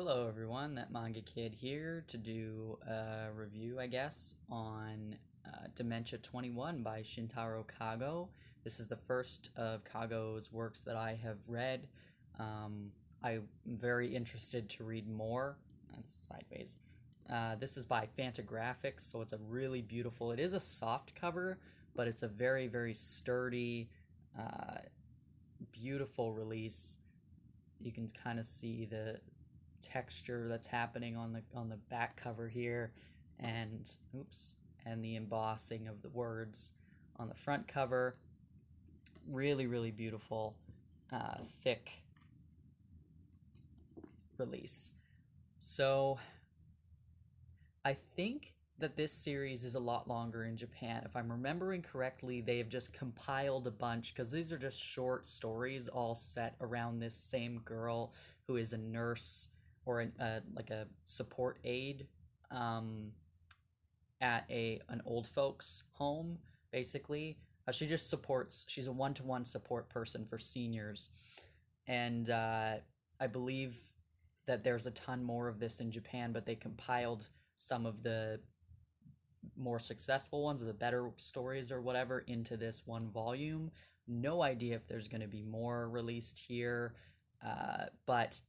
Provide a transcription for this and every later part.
Hello everyone, that Manga Kid here to do a review, I guess, on Dementia 21 by Shintaro Kago. This is the first of Kago's works that I have read. I'm very interested to read more. That's sideways. This is by Fantagraphics, so it's a really beautiful, it is a soft cover, but it's a very, very sturdy, uh, beautiful release. You can kind of see the texture that's happening on the back cover here, and and the embossing of the words on the front cover. Really, really beautiful, thick release. So I think that this series is a lot longer in Japan. If I'm remembering correctly, they have just compiled a bunch because these are just short stories all set around this same girl who is a nurse or like a support aide um, at an old folks home. Basically, she just supports. She's a one-to-one support person for seniors, and I believe that there's a ton more of this in Japan, but they compiled some of the more successful ones or the better stories or whatever into this one volume. No idea if there's going to be more released here, but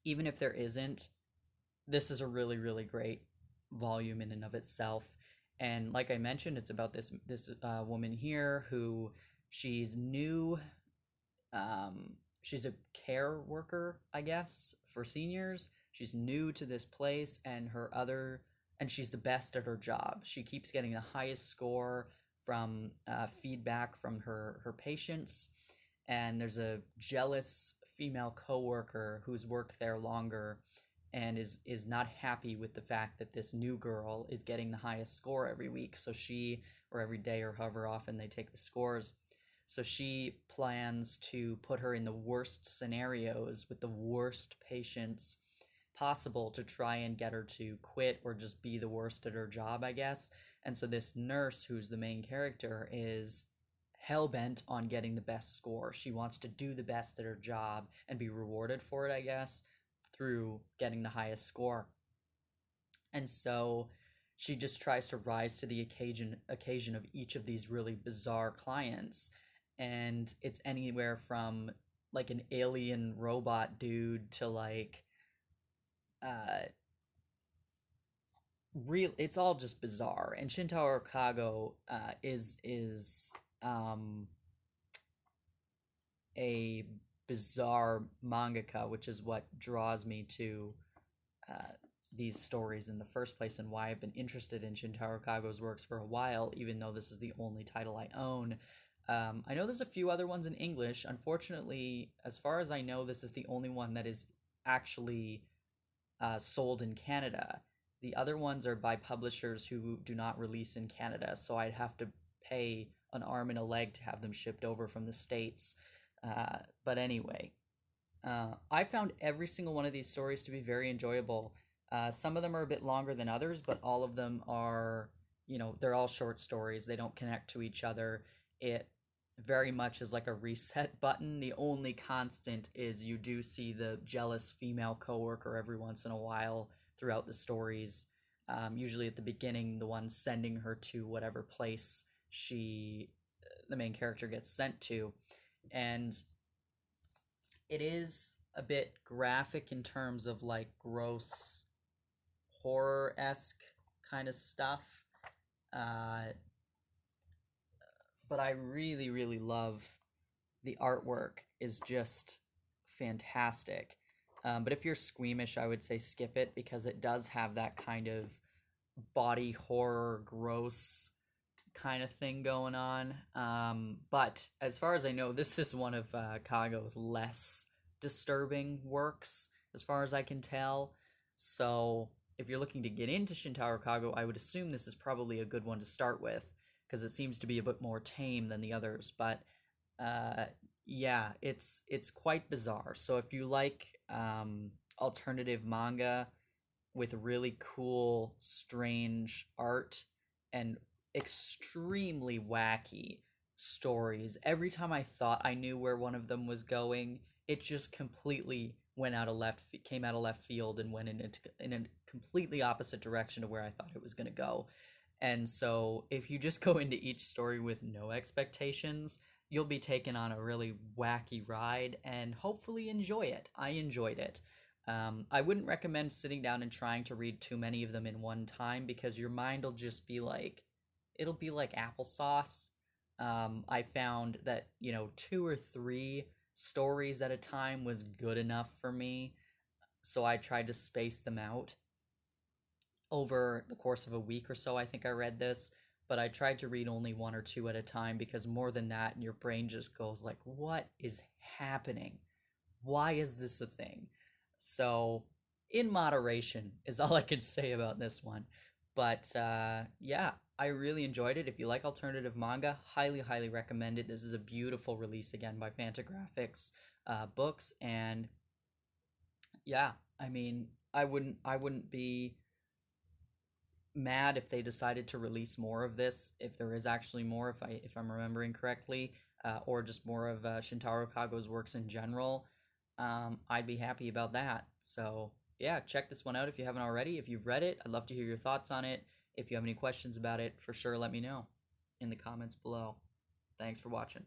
even if there isn't, this is a really, really great volume in and of itself. And like I mentioned, it's about this woman here who she's new. She's a care worker, I guess, for seniors. She's new to this place, and she's the best at her job. She keeps getting the highest score from feedback from her patients, and there's a jealous female coworker who's worked there longer and is not happy with the fact that this new girl is getting the highest score every week. So she, or every day, or however often they take the scores, so she plans to put her in the worst scenarios with the worst patients possible to try and get her to quit or just be the worst at her job, I guess. And so this nurse, who's the main character, is hell bent on getting the best score. She wants to do the best at her job and be rewarded for it, I guess, through getting the highest score. And so she just tries to rise to the occasion of each of these really bizarre clients, and it's anywhere from like an alien robot dude to like uh real it's all just bizarre. And Shintaro Kago is a bizarre mangaka, which is what draws me to uh, these stories in the first place and why I've been interested in Shintaro Kago's works for a while, even though this is the only title I own. I know there's a few other ones in English. Unfortunately, as far as I know, this is the only one that is actually sold in Canada. The other ones are by publishers who do not release in Canada, so I'd have to pay an arm and a leg to have them shipped over from the States. But anyway, I found every single one of these stories to be very enjoyable. Some of them are a bit longer than others, but all of them are, they're all short stories. They don't connect to each other. It very much is like a reset button. The only constant is you do see the jealous female coworker every once in a while throughout the stories. Usually at the beginning, the one sending her to whatever place the main character gets sent to. And it is a bit graphic in terms of like gross horror-esque kind of stuff. But I really, really love the artwork is just fantastic. But if you're squeamish, I would say skip it because it does have that kind of body horror, gross kind of thing going on. But as far as I know, this is one of Kago's less disturbing works, as far as I can tell. So if you're looking to get into Shintaro Kago, I would assume this is probably a good one to start with because it seems to be a bit more tame than the others. But uh, yeah, it's quite bizarre. So if you like alternative manga with really cool, strange art and extremely wacky stories, every time I thought I knew where one of them was going, it just completely came out of left field and went in a completely opposite direction to where I thought it was going to go. And so if you just go into each story with no expectations, you'll be taken on a really wacky ride and hopefully enjoy it. I enjoyed it. I wouldn't recommend sitting down and trying to read too many of them in one time because your mind will just be like, it'll be like applesauce. I found that, two or three stories at a time was good enough for me. So I tried to space them out over the course of a week or so. I think I read this, but I tried to read only one or two at a time because more than that, your brain just goes like, what is happening? Why is this a thing? So, in moderation is all I can say about this one. But yeah, I really enjoyed it. If you like alternative manga, highly, highly recommend it. This is a beautiful release again by Fantagraphics Books, and yeah, I mean, I wouldn't be mad if they decided to release more of this, if there is actually more, if I'm remembering correctly, or just more of Shintaro Kago's works in general. I'd be happy about that. So yeah, check this one out if you haven't already. If you've read it, I'd love to hear your thoughts on it. If you have any questions about it, for sure let me know in the comments below. Thanks for watching.